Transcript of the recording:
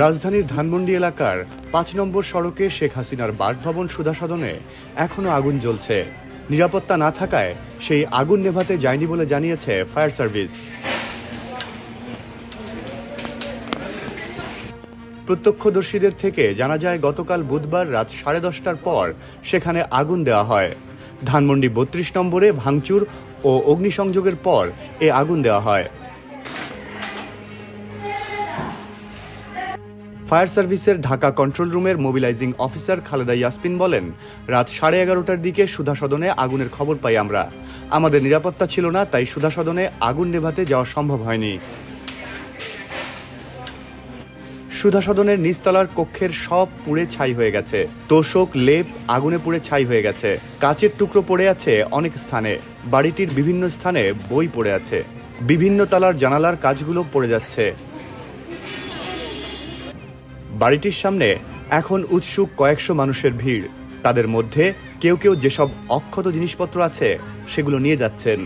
রাজধানীর ধানমন্ডি এলাকার ৫ নম্বর সড়কে শেখ হাসিনার বাসভবন সুধা সদনে এখনও আগুন জ্বলছে। নিরাপত্তা না থাকায় সেই আগুন নেভাতে যায়নি বলে জানিয়েছে ফায়ার সার্ভিস। প্রত্যক্ষদর্শীদের থেকে জানা যায়, গতকাল বুধবার রাত 10:30টার পর সেখানে আগুন দেওয়া হয়। ধানমন্ডি ৩২ নম্বরে ভাঙচুর ও অগ্নিসংযোগের পর এ আগুন দেওয়া হয়। ফায়ার সার্ভিসের ঢাকা কন্ট্রোল রুমের মোবিলাইজিং অফিসার খালেদা ইয়াসমিন বলেন, রাত 11:30টার দিকে সুধা সদনে আগুনের খবর পাই আমরা। আমাদের নিরাপত্তা ছিল না, তাই সুধা সদনে আগুন নেভাতে যাওয়া সম্ভব হয়নি। সুধা সদনের নিচতলার কক্ষের সব পুড়ে ছাই হয়ে গেছে। তোশক, লেপ আগুনে পুড়ে ছাই হয়ে গেছে। কাচের টুকরো পড়ে আছে অনেক স্থানে। বাড়িটির বিভিন্ন স্থানে বই পড়ে আছে। বিভিন্ন তলার জানালার কাচগুলো পড়ে যাচ্ছে। বাড়িটির সামনে এখন উৎসুক কয়েকশো মানুষের ভিড়। তাদের মধ্যে কেউ কেউ যেসব অক্ষত জিনিসপত্র আছে সেগুলো নিয়ে যাচ্ছেন।